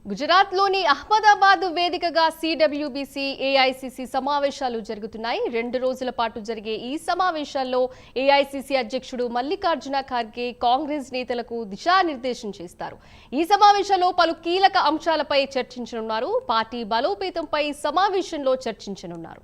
గుజరాత్లోని అహ్మదాబాద్ వేదికగా సిడబ్ల్యూబీసీ ఏఐసీసీ సమావేశాలు జరుగుతున్నాయి. 2 రోజుల పాటు జరిగే ఈ సమావేశాల్లో ఏఐసీసీ అధ్యక్షుడు మల్లికార్జున ఖార్గే కాంగ్రెస్ నేతలకు దిశానిర్దేశం చేస్తారు. ఈ సమావేశాల్లో పలు కీలక అంశాలపై చర్చించనున్నారు. పార్టీ బలోపేతంపై సమావేశంలో చర్చించనున్నారు.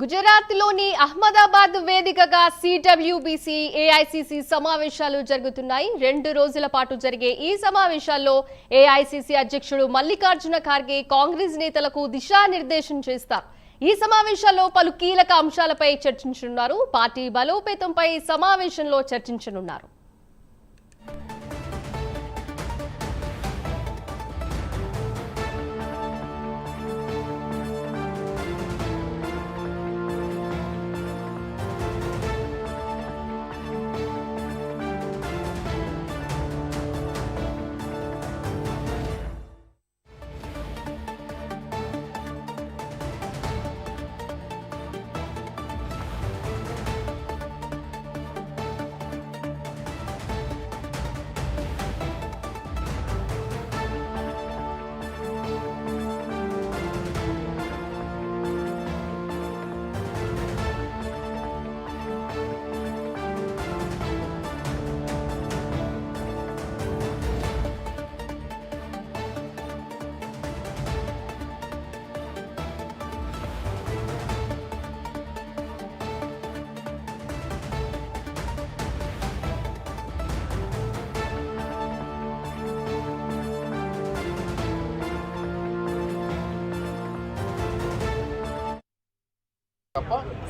గుజరాత్లోని అహ్మదాబాద్ వేదికగా సిడబ్ల్యూబీసీ ఏఐసీసీ సమావేశాలు జరుగుతున్నాయి. 2 రోజుల పాటు జరిగే ఈ సమావేశాల్లో ఏఐసీసీ అధ్యక్షుడు మల్లికార్జున ఖార్గే కాంగ్రెస్ నేతలకు దిశానిర్దేశం చేస్తారు. ఈ సమావేశాల్లో పలు కీలక అంశాలపై చర్చించనున్నారు. పార్టీ బలోపేతంపై సమావేశంలో చర్చించనున్నారు.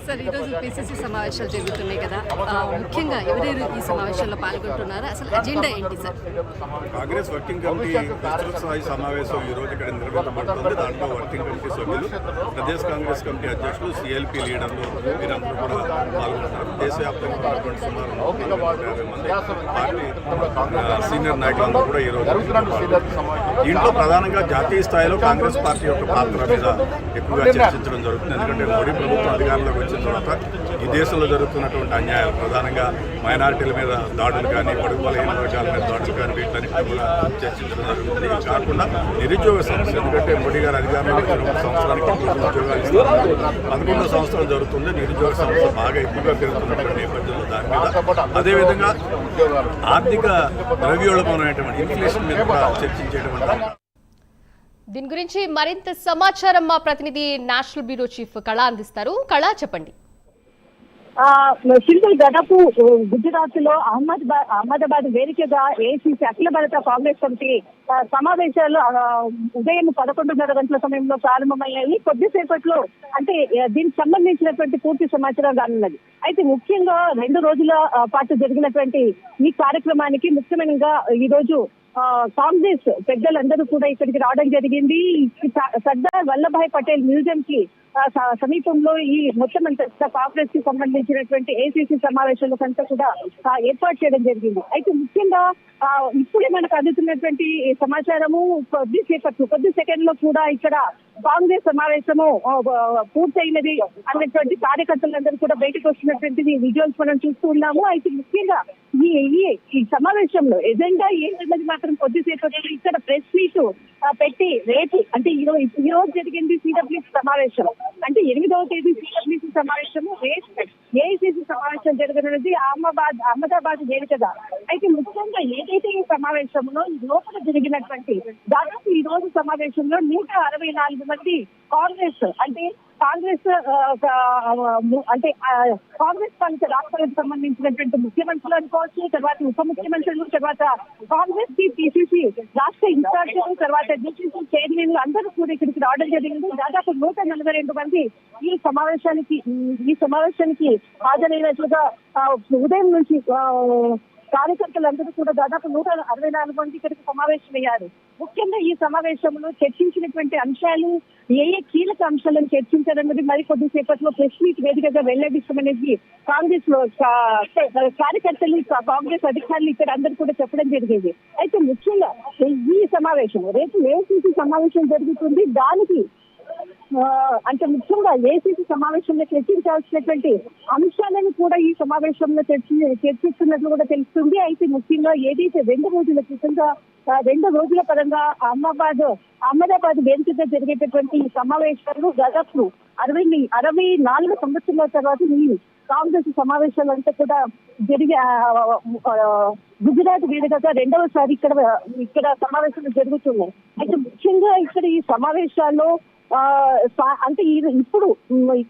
సార్, ఈరోజు పిసిసి సమావేశాలు జరుగుతున్నాయి కదా, ముఖ్యంగా ఎవరెవరు ఈ సమావేశాల్లో పాల్గొంటున్నారు, అసలు అజెండా ఏంటి సార్? కాంగ్రెస్ వర్కింగ్ కమిటీ విస్తృత స్థాయి సమావేశం ఈ రోజు ఇక్కడ నిర్వహించబడుతుంది. దాంట్లో వర్కింగ్ కమిటీ సభ్యులు, ప్రదేశ్ కాంగ్రెస్ కమిటీ అధ్యక్షులు, సిఎల్పి లీడర్లు వీరందరూ కూడా పాల్గొంటున్నారు. దేశవ్యాప్తంగా ఉన్నటువంటి సుమారు 150 మంది పార్టీ సీనియర్ నాయకులందరూ కూడా ఈ రోజు దీంట్లో ప్రధానంగా జాతీయ స్థాయిలో కాంగ్రెస్ పార్టీ యొక్క పాత్ర మీద ఎక్కువగా చర్చించడం జరుగుతుంది. ఎందుకంటే మోడీ ప్రభుత్వం అధికారంలోకి వచ్చిన తర్వాత ఈ దేశంలో జరుగుతున్నటువంటి అన్యాయాలు, ప్రధానంగా మైనారిటీల మీద దాడులు కానీ, బడుగు బలహీన వర్గాల మీద దాడులు కానీ, వీటన్నిటిని కూడా చర్చించడం జరుగుతుంది. ఇది కాకుండా నిరుద్యోగ సమస్య, ఎందుకంటే మోడీ గారు అధికారంలోకి వచ్చిన 1 సంవత్సరానికి ఉద్యోగాలు ఇస్తున్నారు. 11వ సంవత్సరం జరుగుతుంది. నిరుద్యోగ సమస్య బాగా ఎక్కువగా పెరుగుతున్నటువంటి నేపథ్యంలో దాని మీద, అదేవిధంగా ఆర్థిక ద్రవ్యోల్బణమైనటువంటి ఇన్ఫ్లేషన్ మీద కూడా చర్చించేటువంటి. దీని గురించి మరింత సమాచారం మా ప్రతినిధి నేషనల్ బ్యూరో చీఫ్ కళ అందిస్తారు. కళ, చెప్పండి. సింపుల్ దాదాపు గుజరాత్ లో అహ్మదాబాద్ వేదికగా ఏఐసీసీ అఖిల భారత కాంగ్రెస్ కమిటీ సమావేశాలు ఉదయం 11:30 గంటల సమయంలో ప్రారంభమయ్యాయి. కొద్దిసేపట్లో అంటే దీనికి సంబంధించినటువంటి పూర్తి సమాచారం రానున్నది. అయితే ముఖ్యంగా 2 రోజుల పాటు జరిగినటువంటి ఈ కార్యక్రమానికి ముఖ్యమైనగా ఈ రోజు కాంగ్రెస్ పెద్దలందరూ కూడా ఇక్కడికి రావడం జరిగింది. సర్దార్ వల్లభాయ్ పటేల్ మ్యూజియం కి సమీపంలో ఈ మొత్తం అంతా కాంగ్రెస్ కి సంబంధించినటువంటి ఏఐసీసీ సమావేశాలకంతా కూడా ఏర్పాటు చేయడం జరిగింది. అయితే ముఖ్యంగా ఇప్పుడే మనకు అందుతున్నటువంటి సమాచారము కొద్ది సెకండ్ లో కూడా ఇక్కడ కాంగ్రెస్ సమావేశము పూర్తయినది అన్నటువంటి కార్యకర్తలందరూ కూడా బయటకు వస్తున్నటువంటి విజువల్స్ మనం చూస్తూ ఉన్నాము. అయితే ముఖ్యంగా ఈ సమావేశంలో ఎజెండా ఏంటన్నది మాత్రం కొద్దిసేపు ఇక్కడ ప్రెస్ మీట్ పెట్టి రేపు అంటే ఈ రోజు జరిగింది సిడబ్ల్యూసీ సమావేశం, అంటే 8వ తేదీ సిడబ్ల్యూసీ సమావేశము, ఏఐసీసీ సమావేశం జరగనున్నది అహ్మదాబాద్ వేదికగా. అయితే ముఖ్యంగా ఏదైతే ఈ సమావేశంలో లోపల జరిగినటువంటి దాదాపు ఈ రోజు సమావేశంలో 164 మంది కాంగ్రెస్ అంటే కాంగ్రెస్ అంటే కాంగ్రెస్ పాలిత రాష్ట్రాలకు సంబంధించినటువంటి ముఖ్యమంత్రులు అనుకోవచ్చు, తర్వాత ఉప ముఖ్యమంత్రులు, తర్వాత కాంగ్రెస్ కి పిసిసి రాష్ట్ర ఇన్ఛార్జీలు, తర్వాత డిసిసి చైర్మన్లు అందరూ కూడా ఇక్కడికి రావడం జరిగింది. దాదాపు 142 మంది ఈ సమావేశానికి హాజరైనట్లుగా ఉదయం నుంచి కార్యకర్తలందరూ కూడా దాదాపు 164 మంది ఇక్కడికి సమావేశమయ్యారు. ముఖ్యంగా ఈ సమావేశంలో చర్చించినటువంటి అంశాలు ఏ కీలక అంశాలను చర్చించారన్నది మరి కొద్దిసేపట్లో ప్రెస్ మీట్ వేదికగా వెల్లడిస్తామనేది కాంగ్రెస్ లో కార్యకర్తలు, కాంగ్రెస్ అధికారులు ఇక్కడ అందరూ కూడా చెప్పడం జరిగింది. అయితే ముఖ్యంగా ఈ సమావేశం రేపు ఏసీసీ సమావేశం జరుగుతుంది. దానికి అంటే ముఖ్యంగా ఏసీసీ సమావేశంలో చర్చించాల్సినటువంటి అంశాలను కూడా ఈ సమావేశంలో చర్చిస్తున్నట్లు కూడా తెలుస్తుంది. అయితే ముఖ్యంగా ఏదైతే 2 రోజుల క్రితంగా 2 రోజుల పరంగా అహ్మదాబాద్ వేదికగా జరిగేటటువంటి ఈ సమావేశాలు దాదాపు 64 సంవత్సరాల తర్వాత ఈ కాంగ్రెస్ సమావేశాలంతా కూడా జరిగే గుజరాత్ వేదికగా 2వసారి ఇక్కడ సమావేశాలు జరుగుతున్నాయి. అయితే ముఖ్యంగా ఇక్కడ ఈ సమావేశాల్లో అంటే ఇప్పుడు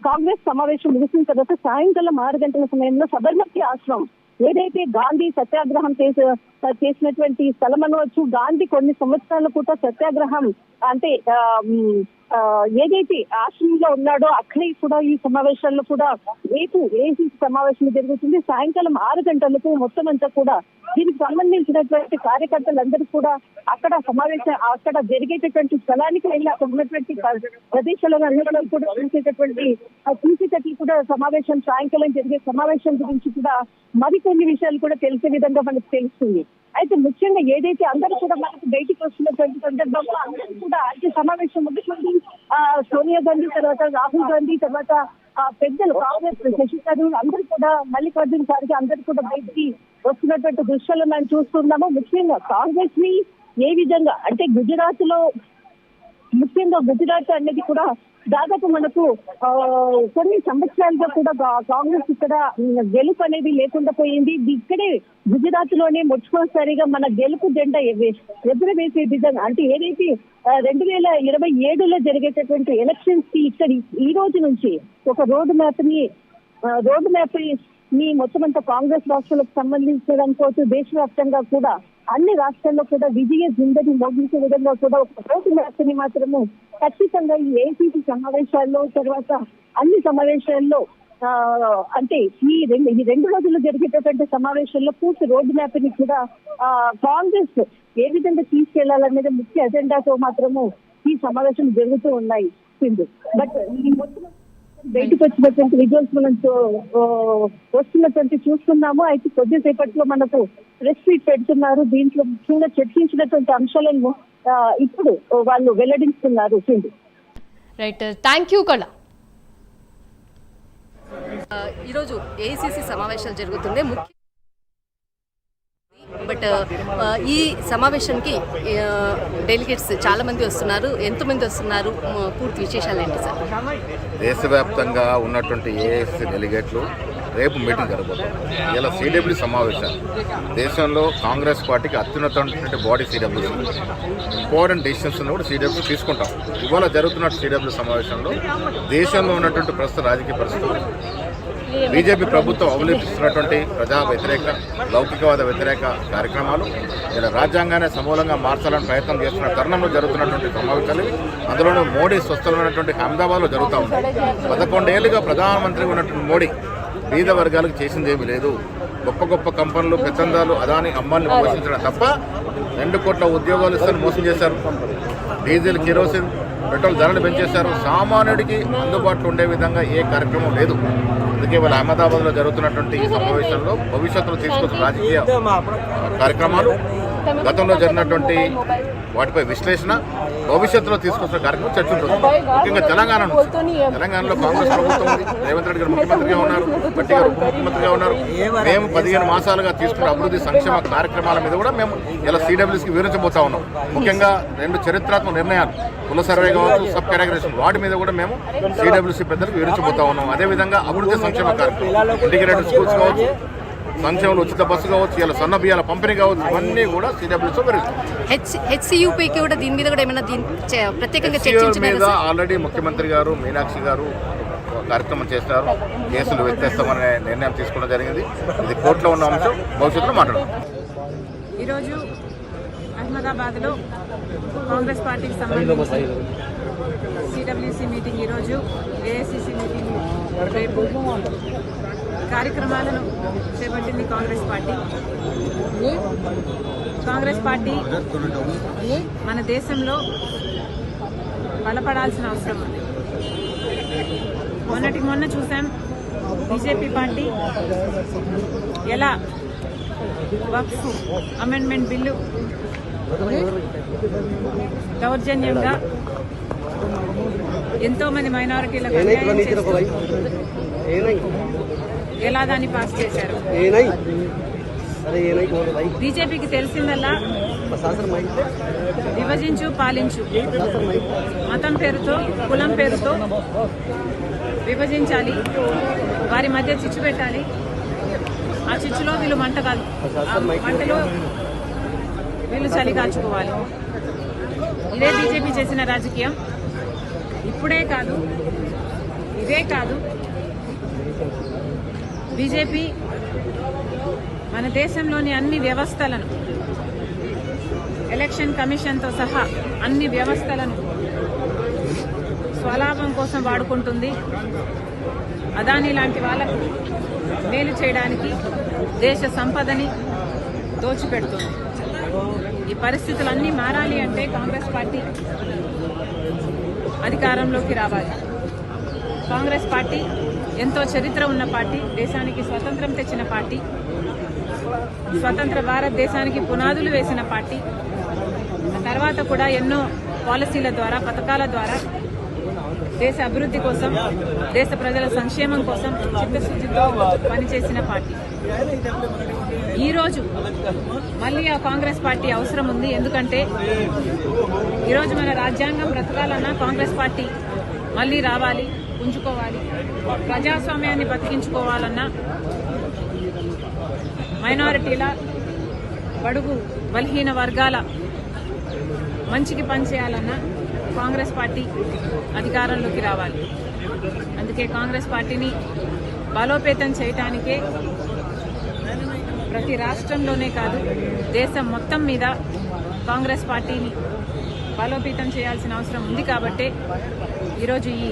కాంగ్రెస్ సమావేశం ముగిసిన తర్వాత సాయంకాలం 6 గంటల సమయంలో సబర్మతి ఆశ్రమం ఏదైతే గాంధీ సత్యాగ్రహం చేసినటువంటి స్థలం అనవచ్చు, గాంధీ కొన్ని సంవత్సరాల కూడా సత్యాగ్రహం అంటే ఏదైతే ఆశ్రమంలో ఉన్నాడో అక్కడే కూడా ఈ సమావేశాల్లో కూడా రేపు ఏసీసీ సమావేశం జరుగుతుంది. సాయంకాలం 6 గంటలకు మొత్తం అంతా కూడా దీనికి సంబంధించినటువంటి కార్యకర్తలందరూ కూడా అక్కడ జరిగేటటువంటి స్థలానికి వెళ్ళి అక్కడ ఉన్నటువంటి ప్రదేశాలను అన్నింటినీ కూడా చూసేటట్లు కూడా సాయంకాలం జరిగే సమావేశం గురించి కూడా మరికొన్ని విషయాలు కూడా తెలిసే విధంగా మనకు తెలుస్తుంది. అయితే ముఖ్యంగా ఏదైతే అందరూ కూడా మనకు బయటికి వస్తున్నటువంటి సందర్భంలో అందరూ కూడా ఈ సమావేశం ముగిసింది. సోనియా గాంధీ, తర్వాత రాహుల్ గాంధీ, తర్వాత పెద్దలు కాంగ్రెస్ శశి థరూర్ అందరూ కూడా మల్లికార్జున ఖార్గే అందరూ కూడా బయటికి వస్తున్నటువంటి దృశ్యాలు మనం చూస్తున్నాము. ముఖ్యంగా కాంగ్రెస్ ని ఏ విధంగా అంటే గుజరాత్ అనేది కూడా దాదాపు మనకు కొన్ని సంవత్సరాలుగా కూడా కాంగ్రెస్ ఇక్కడ గెలుపు అనేది లేకుండా పోయింది. ఇక్కడే గుజరాత్ లోనే మొట్టమొదటిసారిగా మన గెలుపు జెండా ఎదురవేసే విధంగా అంటే ఏదైతే 2027లో జరిగేటటువంటి ఎలక్షన్స్ కి ఇక్కడ ఈ రోజు నుంచి ఒక రోడ్ మ్యాప్ ని మొత్తం అంతా కాంగ్రెస్ రాష్ట్రాలకు సంబంధించడం కోసం దేశవ్యాప్తంగా కూడా అన్ని రాష్ట్రాల్లో కూడా విజయ జిందగీ మోగించే విధంగా కూడా ఒక రోడ్ మ్యాప్ ని మాత్రము ఖచ్చితంగా ఈ ఏసీసీ సమావేశాల్లో తర్వాత అన్ని సమావేశాల్లో అంటే ఈ 2 రోజుల్లో జరిగేటటువంటి సమావేశాల్లో పూర్తి రోడ్ మ్యాప్ ని కూడా కాంగ్రెస్ ఏ విధంగా తీసుకెళ్లాలనేది ముఖ్య అజెండాతో మాత్రము ఈ సమావేశం జరుగుతూ ఉన్నాయి. బట్ ఈ మొత్తం బయటకు వచ్చినటువంటి విజువల్స్ మనం వస్తున్నటువంటి చూస్తున్నాము. అయితే కొద్దిసేపట్లో మనకు ప్రెస్ మీట్ పెడుతున్నారు. దీంట్లో ముఖ్యంగా చర్చించినటువంటి అంశాలను ఇప్పుడు వాళ్ళు వెల్లడిస్తున్నారు. రైట్, థ్యాంక్ యూ కళ. ఈరోజు ఏఐసిసి సమావేశాలు జరుగుతుంది. బట్ ఈ సమావేశానికి డెలిగేట్స్ చాలా మంది వస్తున్నారు. ఎంతమంది వస్తున్నారు, పూర్తి విశేషాలు ఏంటి సార్? దేశవ్యాప్తంగా ఉన్నటువంటి ఏఐసిసి డెలిగేట్లు రేపు మీటింగ్ జరగబోతుంది. ఇలా సిడబ్ల్యూ సమావేశాలు దేశంలో కాంగ్రెస్ పార్టీకి అత్యున్నతమైనటువంటి బాడీ సిడబ్ల్యూసీ ఇంపార్టెంట్ డెసిషన్స్ కూడా సిడబ్ల్యూ తీసుకుంటాం. ఇవాళ జరుగుతున్న సిడబ్ల్యూ సమావేశంలో దేశంలో ఉన్నటువంటి ప్రస్తుత రాజకీయ పరిస్థితులు, బీజేపీ ప్రభుత్వం అవలంబిస్తున్నటువంటి ప్రజా వ్యతిరేక లౌకికవాద వ్యతిరేక కార్యక్రమాలు, ఇలా రాజ్యాంగాన్ని సమూలంగా మార్చాలని ప్రయత్నం చేస్తున్న తరుణంలో జరుగుతున్నటువంటి సమావేశాలు, అందులోనూ మోడీ స్వస్థలమైనటువంటి అహ్మదాబాద్లో జరుగుతూ ఉంది. 11 ఏళ్లుగా ప్రధానమంత్రిగా ఉన్నటువంటి మోడీ బీద వర్గాలకు చేసిందేమీ లేదు. గొప్ప గొప్ప కంపెనీలు, పెత్తందాలు, అదాని అమ్మాయిని పోషించడం తప్ప 2 కోట్ల ఉద్యోగాలు ఇస్తారని మోసం చేశారు. డీజిల్, కిరోసిన్, పెట్రోల్ ధరలు పెంచేశారు. సామాన్యుడికి అందుబాటులో ఉండే విధంగా ఏ కార్యక్రమం లేదు. అందుకే వాళ్ళ అహ్మదాబాద్లో జరుగుతున్నటువంటి ఈ సమావేశంలో భవిష్యత్తులో తీసుకొచ్చిన రాజకీయ కార్యక్రమాలు, గతంలో జరిగినటువంటి వాటిపై విశ్లేషణ, భవిష్యత్తులో తీసుకొచ్చిన కార్యక్రమం చర్చ ఉంటుంది. ముఖ్యంగా తెలంగాణలో కాంగ్రెస్ ప్రభుత్వం ఉంది. రేవంత్ రెడ్డి గారు ముఖ్యమంత్రిగా ఉన్నారు, భట్టి గారు ఉప ముఖ్యమంత్రిగా ఉన్నారు. మేము 15 మాసాలుగా తీసుకున్న అభివృద్ధి సంక్షేమ కార్యక్రమాల మీద కూడా మేము ఇలా సిడబ్ల్యూసీకి వివరించబోతా ఉన్నాం. ముఖ్యంగా 2 చరిత్రాత్మక నిర్ణయాలు, కుల సర్వే కావచ్చు, సబ్ కేటగరైజేషన్, వాటి మీద కూడా మేము సిడబ్ల్యూసీ పెద్దలకు వివరించబోతా ఉన్నాం. అదేవిధంగా అభివృద్ధి సంక్షేమ కార్యక్రమం, ఇంటిగ్రేటెడ్ స్కూల్స్ కావచ్చు, సంక్షేమంలో ఉచిత బస్సు కావచ్చు, ఇలా సన్న బియ్యాల పంపిణీ కావచ్చు, ఇవన్నీ కూడా సిడబ్ల్యూసీలో పెరుగుతాయి. హెచ్సియుపికి కూడా దీని మీద కూడా ఏమైనా ప్రత్యేకంగా మీద చర్చించిన ఆల్రెడీ ముఖ్యమంత్రి గారు మీనాక్షి గారు కార్యక్రమం చేస్తున్నారు. కేసులు వ్యత్యాసమనే నిర్ణయం తీసుకోవడం జరిగింది. ఇది కోర్టులో ఉన్న అంశం, భవిష్యత్తులో మాట్లాడదాం. ఈరోజు అహ్మదాబాద్లో కాంగ్రెస్ పార్టీకి సంబంధించి సిడబ్ల్యూసీ మీటింగ్, ఈరోజు ఏఐసిసి మీటింగ్, రేపు కార్యక్రమాలను చేపట్టింది కాంగ్రెస్ పార్టీ. కాంగ్రెస్ పార్టీ మన దేశంలో బలపడాల్సిన అవసరం ఉంది. మొన్నటికి మొన్న చూసాం బీజేపీ పార్టీ ఎలా వక్ఫ్ అమెండ్మెంట్ బిల్లు దౌర్జన్యంగా ఎంతో మంది మైనారిటీలకు అన్యాయం చేస్తూ ఎలా దాన్ని పాస్ చేశారు. బీజేపీకి తెలిసిందల్లా విభజించు పాలించు, మతం పేరుతో కులం పేరుతో విభజించాలి, వారి మధ్య చిచ్చు పెట్టాలి, ఆ చిచ్చులో వీళ్ళు మంట కాదు, ఆ మంటలో వీళ్ళు చలి కాచుకోవాలి. ఇదే బీజేపీ చేసిన రాజకీయం. ఇప్పుడే కాదు, ఇదే కాదు, బీజేపీ మన దేశంలోని అన్ని వ్యవస్థలను, ఎలక్షన్ కమిషన్తో సహా అన్ని వ్యవస్థలను స్వలాభం కోసం వాడుకుంటుంది. అదానీ లాంటి వాళ్ళకు మేలు చేయడానికి దేశ సంపదని దోచిపెడుతుంది. ఈ పరిస్థితులన్నీ మారాలి అంటే కాంగ్రెస్ పార్టీ అధికారంలోకి రావాలి. కాంగ్రెస్ పార్టీ ఎంతో చరిత్ర ఉన్న పార్టీ, దేశానికి స్వతంత్రం తెచ్చిన పార్టీ, స్వతంత్ర భారతదేశానికి పునాదులు వేసిన పార్టీ. తర్వాత కూడా ఎన్నో పాలసీల ద్వారా, పథకాల ద్వారా దేశ అభివృద్ధి కోసం, దేశ ప్రజల సంక్షేమం కోసం చిత్తశుద్ధితో పనిచేసిన పార్టీ. ఈరోజు మళ్ళీ ఆ కాంగ్రెస్ పార్టీ అవసరం ఉంది. ఎందుకంటే ఈరోజు మన రాజ్యాంగం బ్రతకాలన్నా కాంగ్రెస్ పార్టీ మళ్ళీ రావాలి, పుంజుకోవాలి. ప్రజాస్వామ్యాన్ని బతికించుకోవాలన్నా, మైనారిటీల, బడుగు బలహీన వర్గాల మంచికి పనిచేయాలన్నా కాంగ్రెస్ పార్టీ అధికారంలోకి రావాలి. అందుకే కాంగ్రెస్ పార్టీని బలోపేతం చేయటానికే ప్రతి రాష్ట్రంలోనే కాదు, దేశం మొత్తం మీద కాంగ్రెస్ పార్టీని బలోపేతం చేయాల్సిన అవసరం ఉంది. కాబట్టే ఈరోజు ఈ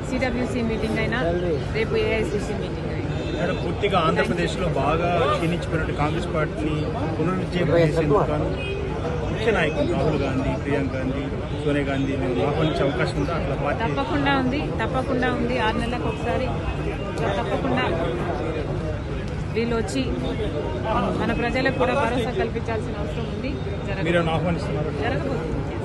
సిడబ్ల్యూసీ మీటింగ్ అయినా, రేపు ఏఐసిసి మీటింగ్ అయినా. పూర్తిగా ఆంధ్రప్రదేశ్లో బాగా క్షీణించిపోయినట్టు కాంగ్రెస్ పార్టీని పునరుజ్జీవం చేసేందుకు ముఖ్య నాయకులు రాహుల్ గాంధీ, ప్రియాంక గాంధీ, సోనియా గాంధీ ఆహ్వానించే అవకాశం ఉందా? అట్లా పార్టీ తప్పకుండా ఉంది. 6 నెలలకు ఒకసారి తప్పకుండా వీళ్ళు వచ్చి మన ప్రజలకు కూడా భరోసా కల్పించాల్సిన అవసరం ఉంది. మీరు ఆహ్వానిస్తున్నారు? జరగబోతుంది.